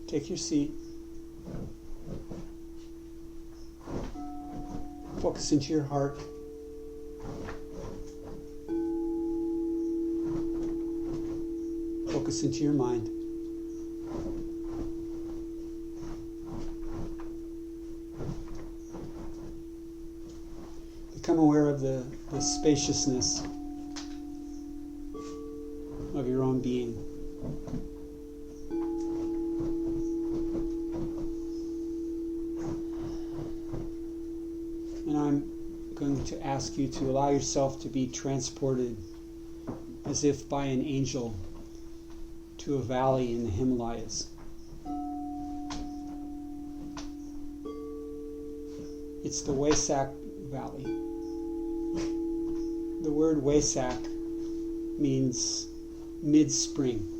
Take your seat. Focus into your heart. Focus into your mind. Become aware of the spaciousness of your own being. And I'm going to ask you to allow yourself to be transported as if by an angel to a valley in the Himalayas. It's the Wesak Valley. The word Wesak means mid-spring.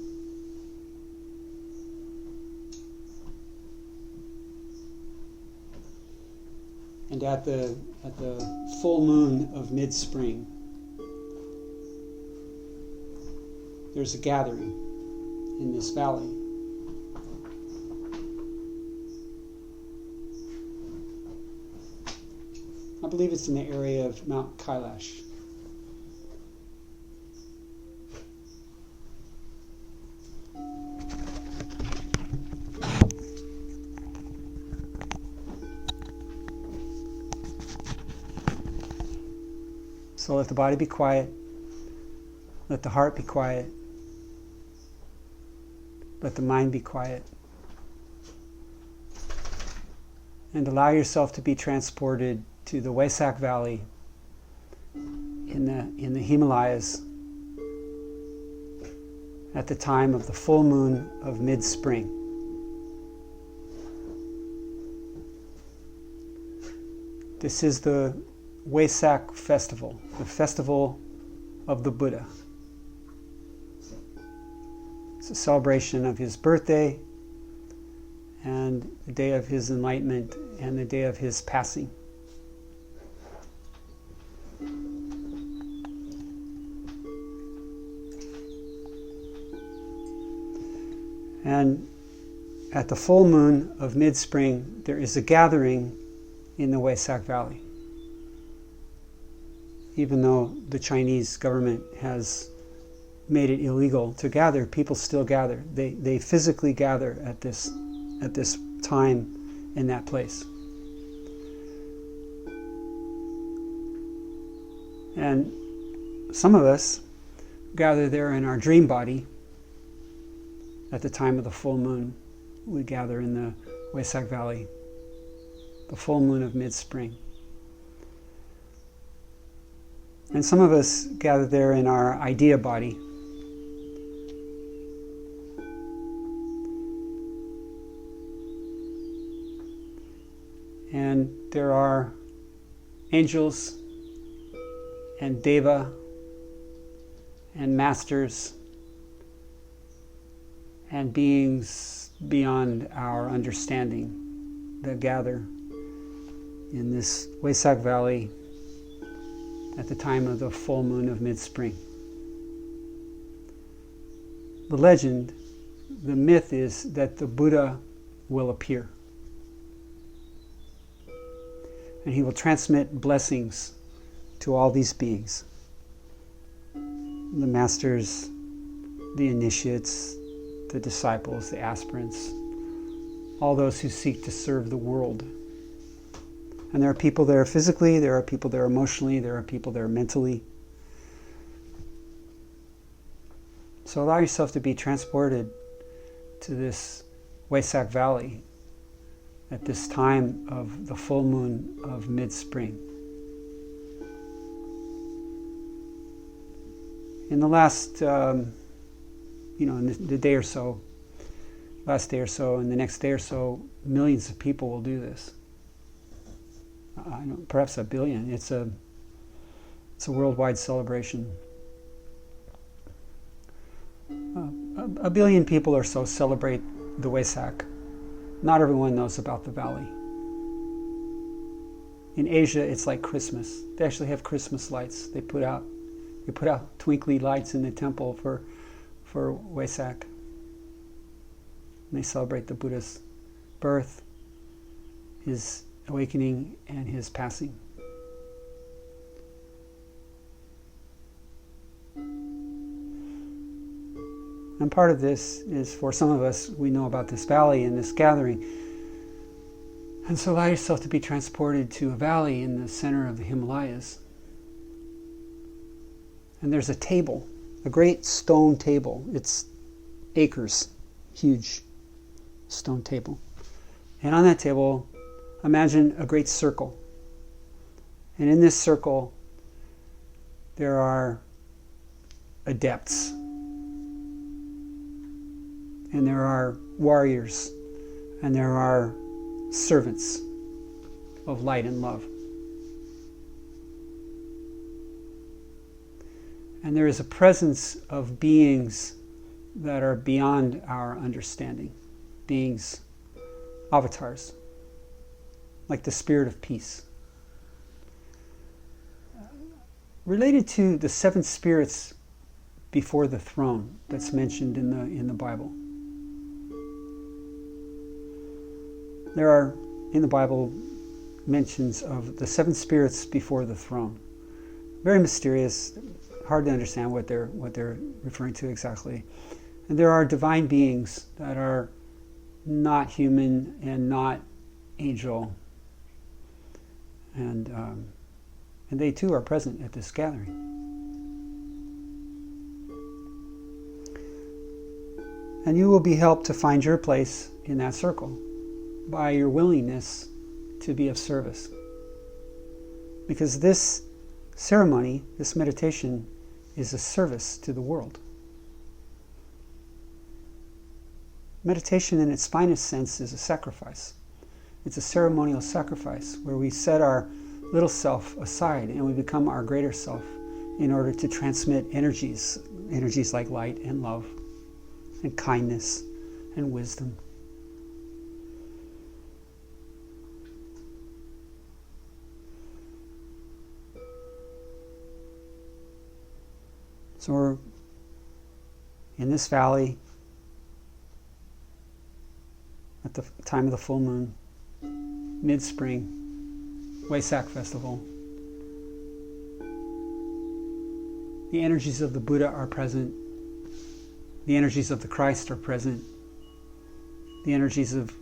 And at the full moon of mid-spring, there's a gathering in this valley. I believe it's in the area of Mount Kailash. So let the body be quiet. Let the heart be quiet. Let the mind be quiet. And allow yourself to be transported to the Wesak Valley in the Himalayas at the time of the full moon of mid-spring. This is the Wesak festival, the festival of the Buddha. It's a celebration of his birthday and the day of his enlightenment and the day of his passing. And at the full moon of mid-spring, there is a gathering in the Wesak Valley. Even though the Chinese government has made it illegal to gather, people still gather. They physically gather at this time in that place. And some of us gather there in our dream body. At the time of the full moon, we gather in the Wesak Valley, the full moon of mid-spring. And some of us gather there in our idea body. And there are angels and deva and masters and beings beyond our understanding that gather in this Wesak Valley at the time of the full moon of mid-spring. The legend, the myth is that the Buddha will appear. And he will transmit blessings to all these beings. The masters, the initiates, the disciples, the aspirants, all those who seek to serve the world. And there are people there physically, there are people there emotionally, there are people there mentally. So allow yourself to be transported to this Wesak Valley at this time of the full moon of mid-spring. In the last, in the day or so, last day or so, and the next day or so, millions of people will do this. Perhaps 1 billion. It's a worldwide celebration. 1 billion people or so celebrate the Wesak. Not everyone knows about the valley. In Asia, it's like Christmas. They actually have Christmas lights. They put out twinkly lights in the temple for Wesak. And they celebrate the Buddha's birth, his awakening, and his passing. And part of this is, for some of us, we know about this valley and this gathering. And so allow yourself to be transported to a valley in the center of the Himalayas. And there's a table, a great stone table. It's acres, huge stone table. And on that table, imagine a great circle. And in this circle, there are adepts. And there are warriors. And there are servants of light and love. And there is a presence of beings that are beyond our understanding. Beings, avatars, like the spirit of peace. Related to the seven spirits before the throne that's mentioned in the Bible. There are, in the Bible, mentions of the seven spirits before the throne. Very mysterious, hard to understand what they're referring to exactly. And there are divine beings that are not human and not angel. And they too are present at this gathering. And you will be helped to find your place in that circle by your willingness to be of service. Because this ceremony, this meditation, is a service to the world. Meditation in its finest sense is a sacrifice. It's a ceremonial sacrifice where we set our little self aside and we become our greater self in order to transmit energies like light and love and kindness and wisdom. So we're in this valley at the time of the full moon, mid-spring, Wesak festival. The energies of the Buddha are present. The energies of the Christ are present. The energies of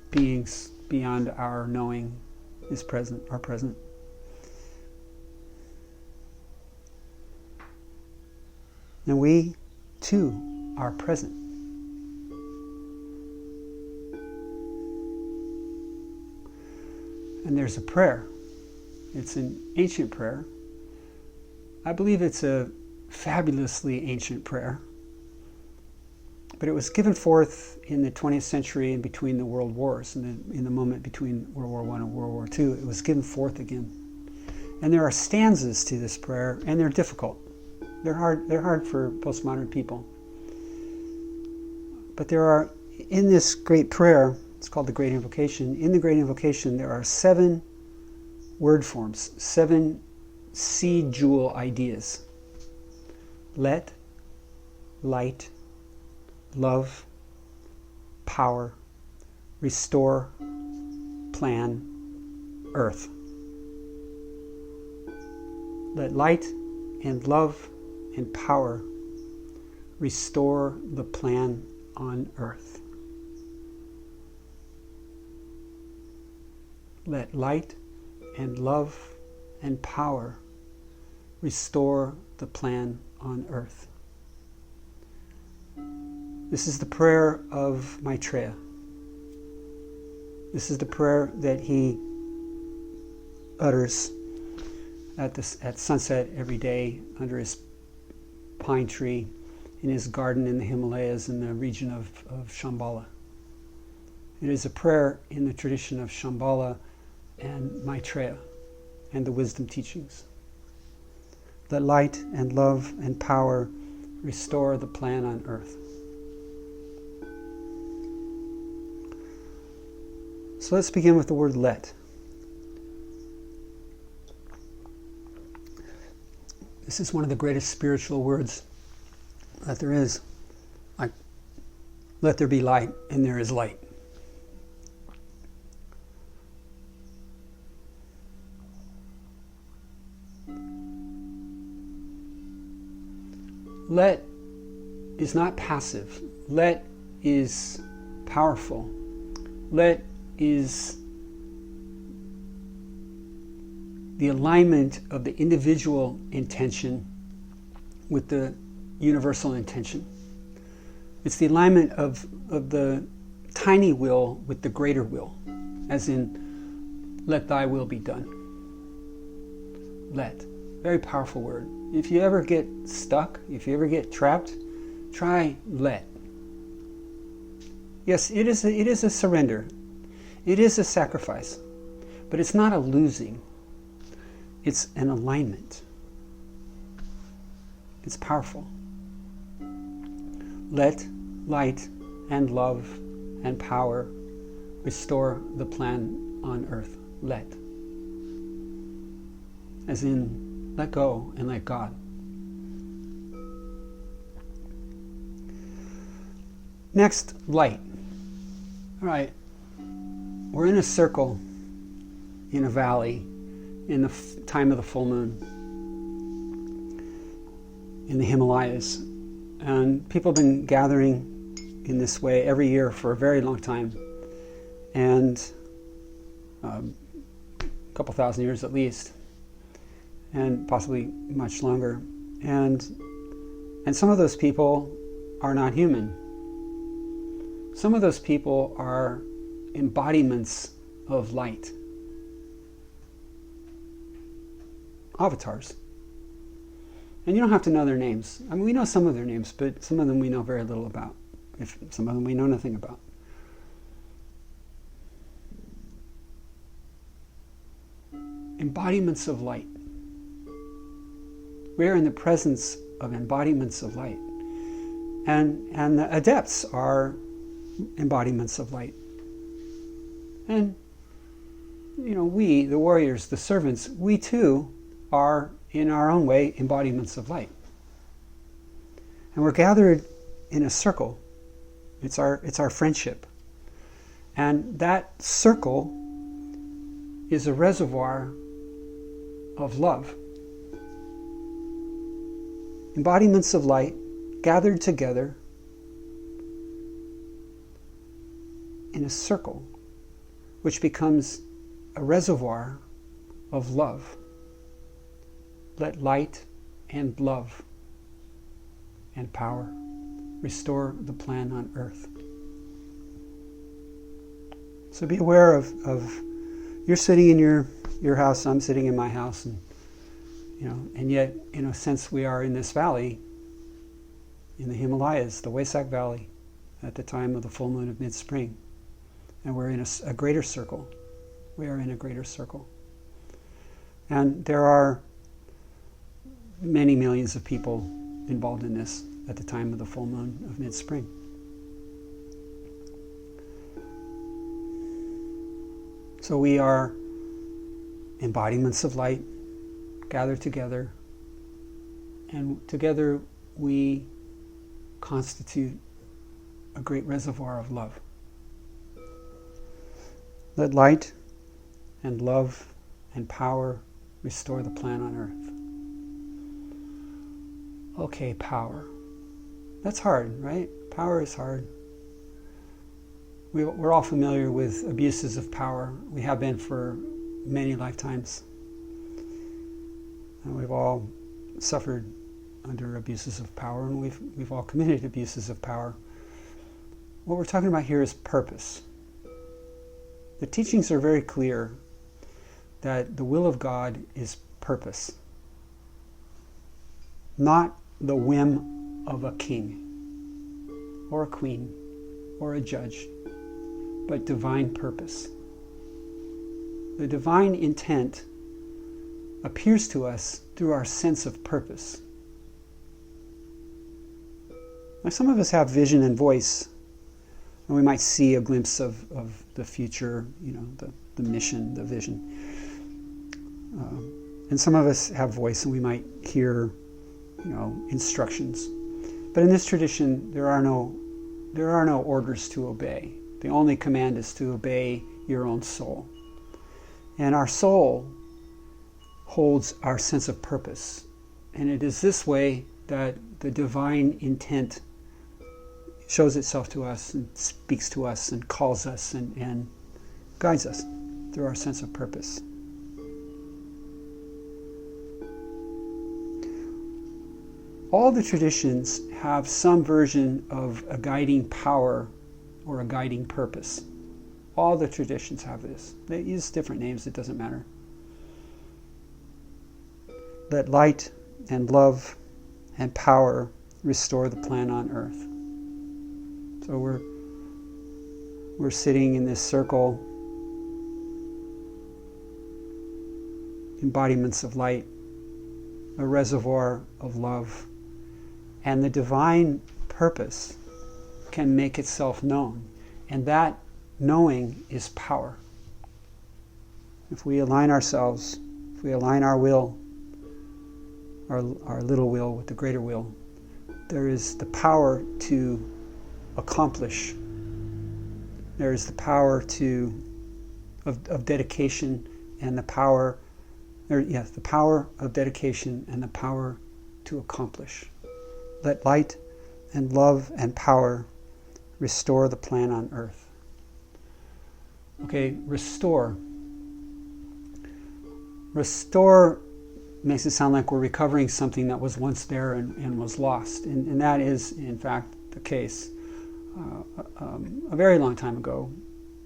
beings beyond our knowing are present. And we, too, are present. And there's a prayer. It's an ancient prayer. I believe it's a fabulously ancient prayer. But it was given forth in the 20th century and between the world wars, in the moment between World War I and World War II. It was given forth again. And there are stanzas to this prayer, and they're difficult. They're hard for postmodern people. But there are, in this great prayer, it's called the Great Invocation. In the Great Invocation, there are 7 word forms, 7 seed jewel ideas. Let, light, love, power, restore, plan, earth. Let light and love and power restore the plan on earth. Let light and love and power restore the plan on earth. This is the prayer of Maitreya. This is the prayer that he utters at sunset every day under his pine tree in his garden in the Himalayas in the region of Shambhala. It is a prayer in the tradition of Shambhala and Maitreya and the wisdom teachings. Let light and love and power restore the plan on earth. So let's begin with the word let. This is one of the greatest spiritual words that there is. Like Let there be light, and there is light. Let is not passive. Let is powerful. Let is the alignment of the individual intention with the universal intention. It's the alignment of the tiny will with the greater will, as in, let thy will be done. Let. Very powerful word. If you ever get stuck, if you ever get trapped, try let. Yes, it is a surrender. It is a sacrifice. But it's not a losing. It's an alignment. It's powerful. Let light and love and power restore the plan on earth. Let. As in, let go and let God. Next, light. All right. We're in a circle in a valley in the time of the full moon in the Himalayas. And people have been gathering in this way every year for a very long time. And a couple thousand years at least. And possibly much longer. And some of those people are not human. Some of those people are embodiments of light. Avatars. And you don't have to know their names. I mean, we know some of their names, but some of them we know very little about. If some of them we know nothing about. Embodiments of light. We are in the presence of embodiments of light. And the adepts are embodiments of light. And, you know, we, the warriors, the servants, we too are, in our own way, embodiments of light. And we're gathered in a circle. It's our friendship. And that circle is a reservoir of love. Embodiments of light gathered together in a circle, which becomes a reservoir of love. Let light and love and power restore the plan on earth. So be aware of you're sitting in your house, I'm sitting in my house, and yet, in a sense, we are in this valley, in the Himalayas, the Wesak Valley, at the time of the full moon of mid-spring. And we're in a greater circle. We are in a greater circle. And there are many millions of people involved in this at the time of the full moon of mid-spring. So we are embodiments of light, gathered together, and together we constitute a great reservoir of love. Let light and love and power restore the plan on earth. Okay, power. That's hard, right? Power is hard. We're all familiar with abuses of power. We have been for many lifetimes. And we've all suffered under abuses of power, and we've all committed abuses of power. What we're talking about here is purpose. The teachings are very clear that the will of God is purpose, not the whim of a king or a queen or a judge, but divine purpose. The divine intent appears to us through our sense of purpose. Now, some of us have vision and voice, and we might see a glimpse of the future, the mission, the vision. And some of us have voice, and we might hear, instructions. But in this tradition, there are no There are no orders to obey. The only command is to obey your own soul. And our soul holds our sense of purpose. And it is this way that the divine intent shows itself to us and speaks to us and calls us and guides us through our sense of purpose. All the traditions have some version of a guiding power or a guiding purpose. All the traditions have this. They use different names, it doesn't matter. Let light and love and power restore the plan on earth. So we're sitting in this circle, embodiments of light, a reservoir of love, and the divine purpose can make itself known. And that knowing is power. If we align ourselves, if we align our will, our little will with the greater will, there is the power to accomplish. There is the power of dedication and the power, the power of dedication and the power to accomplish. Let light and love and power restore the plan on earth. Okay, restore. Restore makes it sound like we're recovering something that was once there and was lost. And that is, in fact, the case. A very long time ago,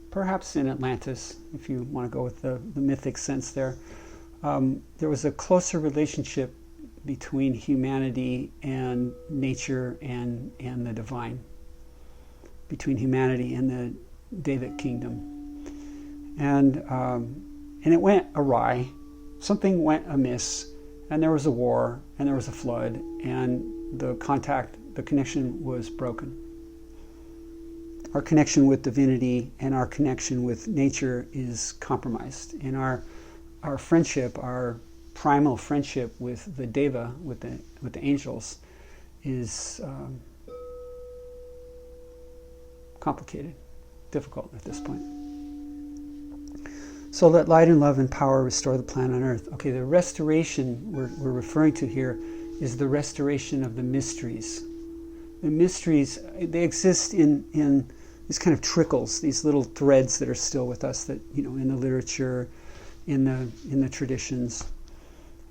perhaps in Atlantis, if you want to go with the mythic sense there was a closer relationship between humanity and nature and the divine, between humanity and the David kingdom. And it went awry. Something went amiss, and there was a war, and there was a flood, and the connection was broken. Our connection with divinity and our connection with nature is compromised. And our friendship, our primal friendship with the Deva, with the angels, is complicated, difficult at this point. So let light and love and power restore the plan on earth. Okay, the restoration we're referring to here is the restoration of the mysteries. The mysteries, they exist in these kind of trickles, these little threads that are still with us, that, in the literature, in the traditions,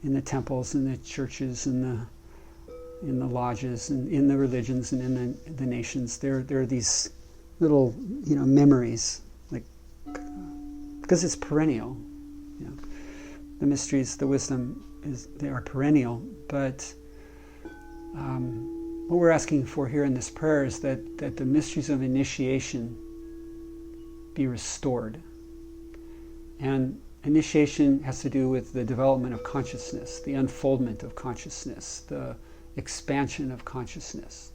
in the temples, in the churches, in the lodges, and in the religions, and in the nations. There are these little memories, because it's perennial. The mysteries, the wisdom they are perennial. But what we're asking for here in this prayer is that the mysteries of initiation be restored. And initiation has to do with the development of consciousness, the unfoldment of consciousness, the expansion of consciousness.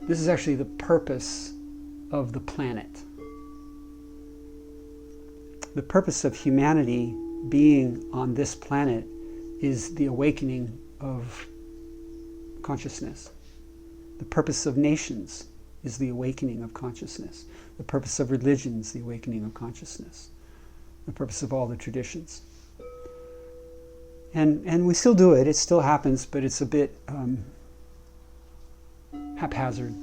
This is actually the purpose of the planet. The purpose of humanity being on this planet is the awakening of consciousness. The purpose of nations is the awakening of consciousness. The purpose of religions, the awakening of consciousness. The purpose of all the traditions. And we still do it. It still happens, but it's a bit haphazard,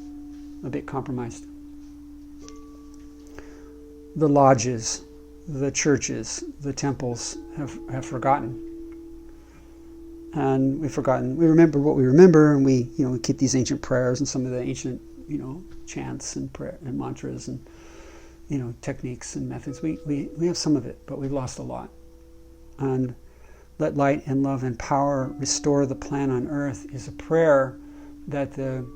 a bit compromised. The lodges, the churches, the temples have forgotten. And we've forgotten. We remember what we remember, and we keep these ancient prayers and some of the ancient chants and prayer and mantras and techniques and methods. We have some of it, but we've lost a lot. And let light and love and power restore the plan on earth is a prayer that the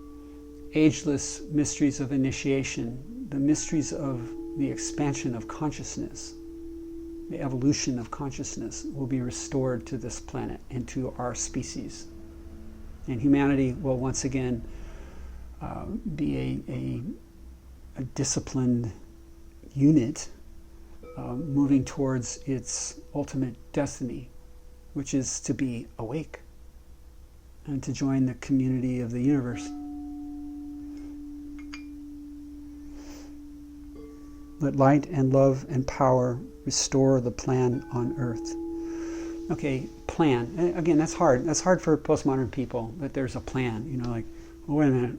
ageless mysteries of initiation, the mysteries of the expansion of consciousness, the evolution of consciousness, will be restored to this planet and to our species. And humanity will once again be a disciplined unit moving towards its ultimate destiny, which is to be awake and to join the community of the universe. Let light and love and power restore the plan on earth. Okay, plan. Again, that's hard. That's hard for postmodern people, that there's a plan. Like, well, wait a minute,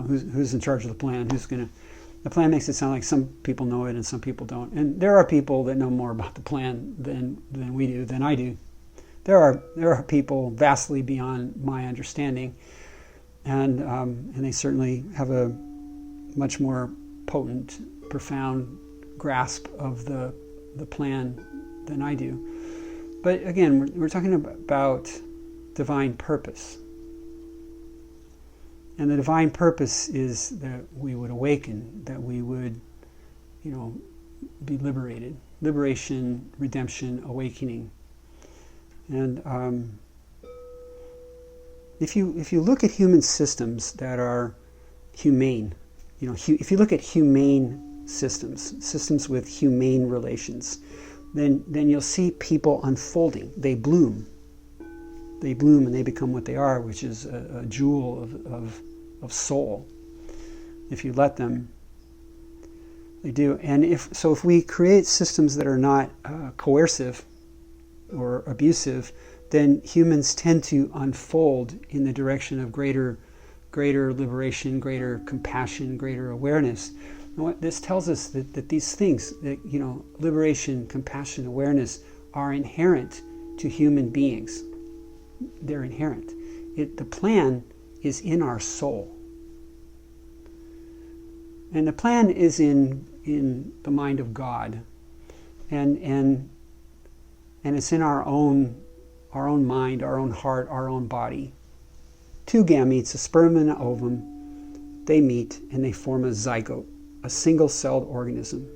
who's in charge of the plan? The plan makes it sound like some people know it and some people don't. And there are people that know more about the plan than I do. There are people vastly beyond my understanding, and they certainly have a much more potent, profound grasp of the plan than I do. But again, we're talking about divine purpose. And the divine purpose is that we would awaken, that we would, be liberated. Liberation, redemption, awakening. And if you look at human systems that are humane, if you look at humane systems with humane relations, then you'll see people unfolding. They bloom and they become what they are, which is a jewel of soul. If you let them, they do. And if we create systems that are not coercive or abusive, then humans tend to unfold in the direction of greater liberation, greater compassion, greater awareness. And what this tells us that these things, that liberation, compassion, awareness, are inherent to human beings. They're inherent. The plan is in our soul. And the plan is in the mind of God. And it's in our own mind, our own heart, our own body. Two gametes, a sperm and an ovum, they meet and they form a zygote, a single-celled organism.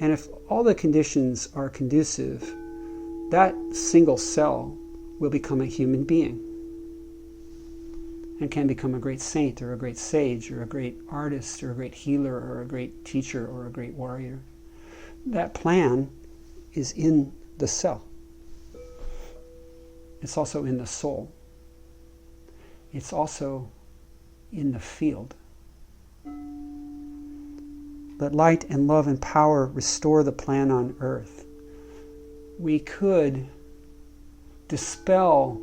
And if all the conditions are conducive, that single cell will become a human being and can become a great saint or a great sage or a great artist or a great healer or a great teacher or a great warrior. That plan is in the cell. It's also in the soul. It's also in the field. Let light and love and power restore the plan on earth. We could dispel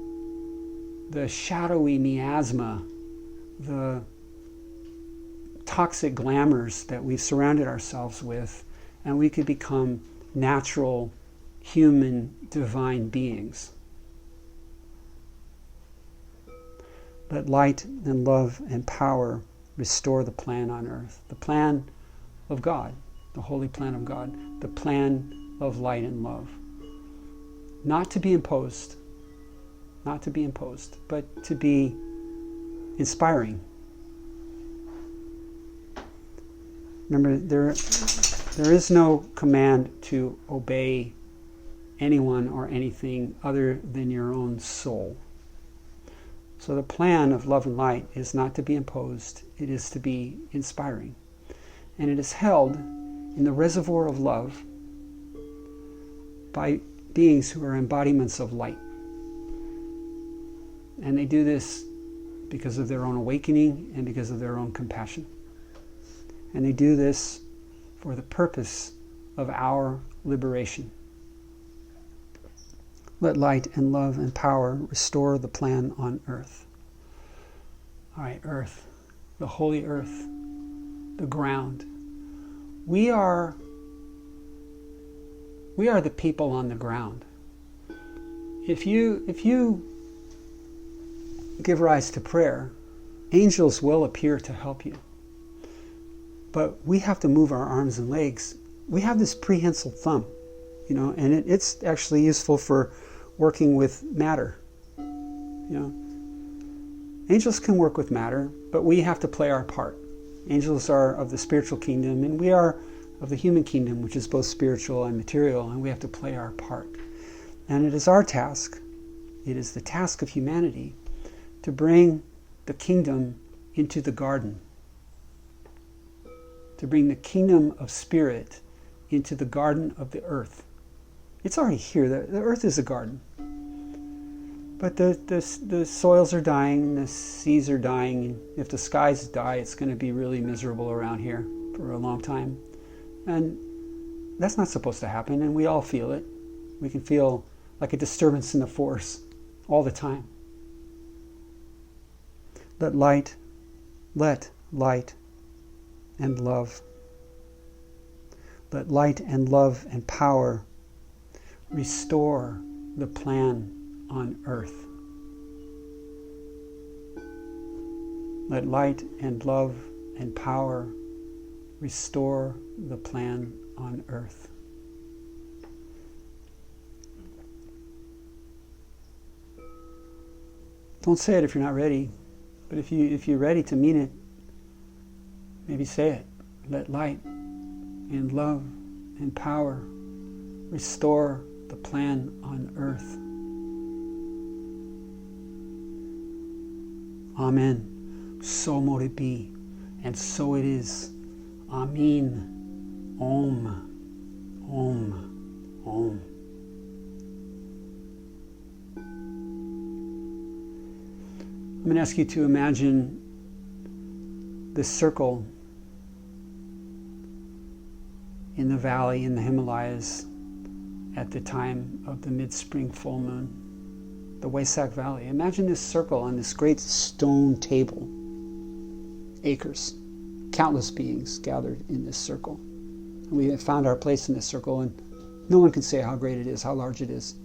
the shadowy miasma, the toxic glamours that we've surrounded ourselves with, and we could become natural, human, divine beings. Let light and love and power restore the plan on earth. The plan of God, the holy plan of God, the plan of light and love. Not to be imposed, but to be inspiring. Remember, there is no command to obey anyone or anything other than your own soul. So the plan of love and light is not to be imposed, it is to be inspiring. And it is held in the reservoir of love by beings who are embodiments of light. And they do this because of their own awakening and because of their own compassion. And they do this for the purpose of our liberation. Let light and love and power restore the plan on earth. All right, earth, the holy earth, the ground. We are the people on the ground. If you give rise to prayer, angels will appear to help you. But we have to move our arms and legs. We have this prehensile thumb, and it's actually useful for working with matter. Angels can work with matter, but we have to play our part. Angels are of the spiritual kingdom, and we are of the human kingdom, which is both spiritual and material, and we have to play our part. And it is our task, it is the task of humanity, to bring the kingdom into the garden, to bring the kingdom of spirit into the garden of the earth. It's already here. The earth is a garden. But the soils are dying, the seas are dying. If the skies die, it's going to be really miserable around here for a long time. And That's not supposed to happen, and we all feel it. We can feel like a disturbance in the force all the time. Let light and love. Let light and love and power restore the plan on earth. Let light and love and power restore the plan on earth. Don't say it if you're not ready, but if you're ready to mean it, maybe say it. Let light and love and power restore the plan on earth. Amen. So mote it be, and so it is. Amen. Om. Om. Om. I'm going to ask you to imagine this circle in the valley in the Himalayas at the time of the mid-spring full moon, the Wesak Valley. Imagine this circle on this great stone table, acres, countless beings gathered in this circle. And we have found our place in this circle, and no one can say how great it is, how large it is.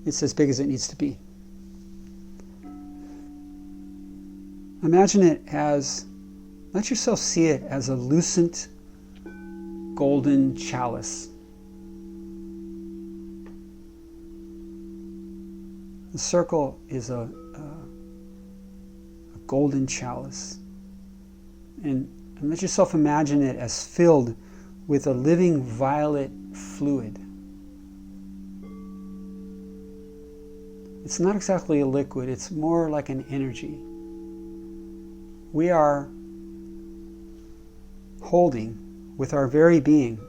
It's as big as it needs to be. Imagine it as, let yourself see it as a lucent golden chalice. The circle is a golden chalice. And let yourself imagine it as filled with a living violet fluid. It's not exactly a liquid, it's more like an energy. We are holding with our very being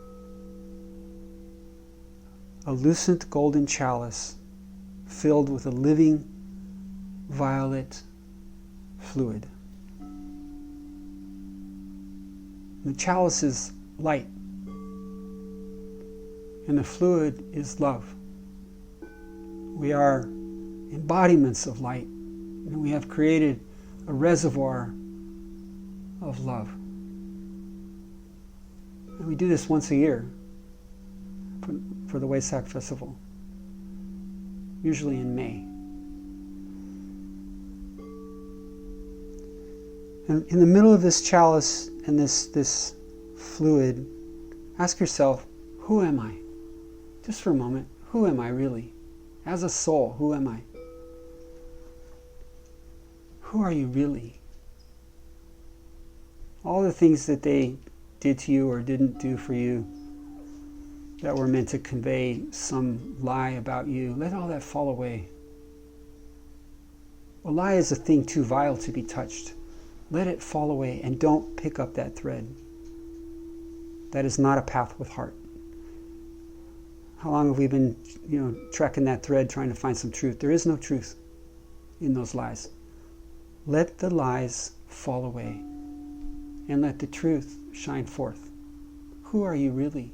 a lucent golden chalice filled with a living violet fluid. The chalice is light, and the fluid is love. We are embodiments of light, and we have created a reservoir of love. And we do this once a year for the Wesak Festival, usually in May. And in the middle of this chalice and this fluid, ask yourself, who am I? Just for a moment, who am I really? As a soul, who am I? Who are you really? All the things that they did to you or didn't do for you that were meant to convey some lie about you, let all that fall away. A lie is a thing too vile to be touched. Let it fall away and don't pick up that thread. That is not a path with heart. How long have we been, tracking that thread trying to find some truth? There is no truth in those lies. Let the lies fall away and let the truth shine forth. Who are you really?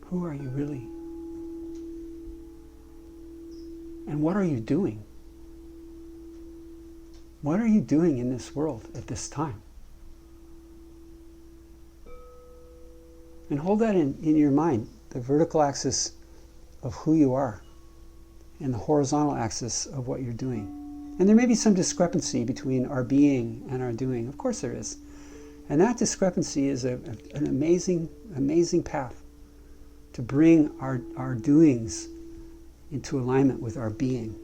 Who are you really? And what are you doing? What are you doing in this world at this time? And hold that in your mind, the vertical axis of who you are and the horizontal axis of what you're doing. And there may be some discrepancy between our being and our doing. Of course there is. And that discrepancy is an amazing, amazing path to bring our doings into alignment with our being.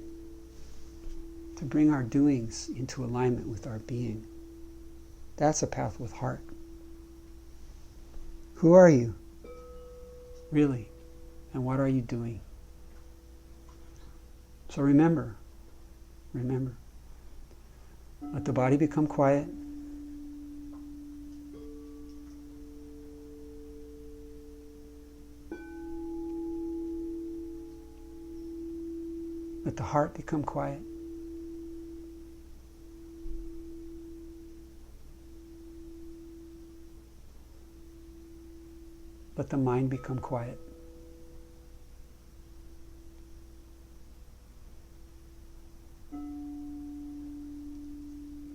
To bring our doings into alignment with our being. That's a path with heart. Who are you, really? And what are you doing? So remember. Let the body become quiet. Let the heart become quiet. let the mind become quiet.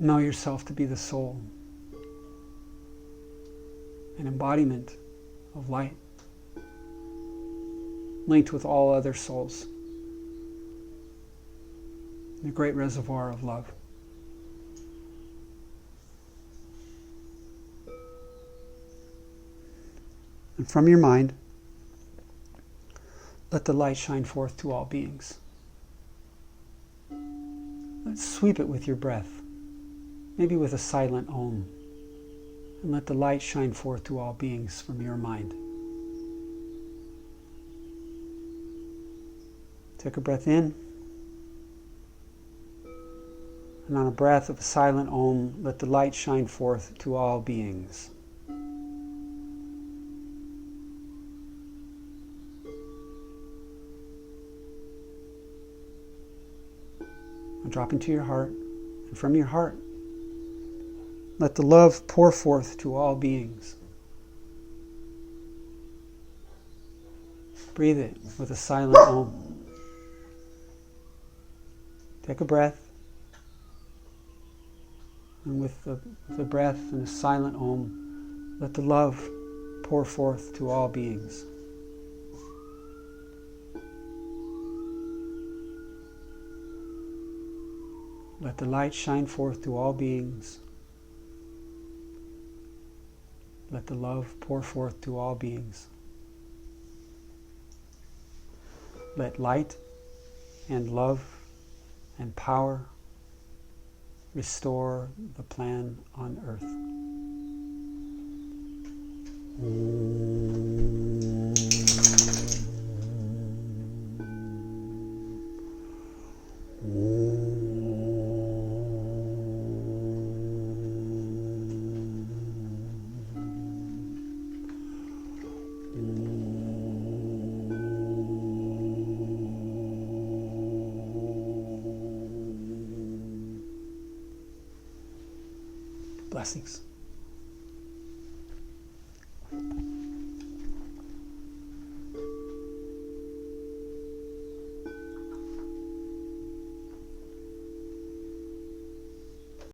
Know yourself to be the soul, an embodiment of light, linked with all other souls, the great reservoir of love. And from your mind, let the light shine forth to all beings. Let's sweep it with your breath, maybe with a silent Om, and let the light shine forth to all beings from your mind. Take a breath in, and on a breath of a silent Om, let the light shine forth to all beings. Now drop into your heart, and from your heart, let the love pour forth to all beings. Breathe it with a silent Om. Take a breath, and with the breath and a silent Om, let the love pour forth to all beings. Let the light shine forth to all beings. Let the love pour forth to all beings. Let light and love and power restore the plan on earth. Blessings.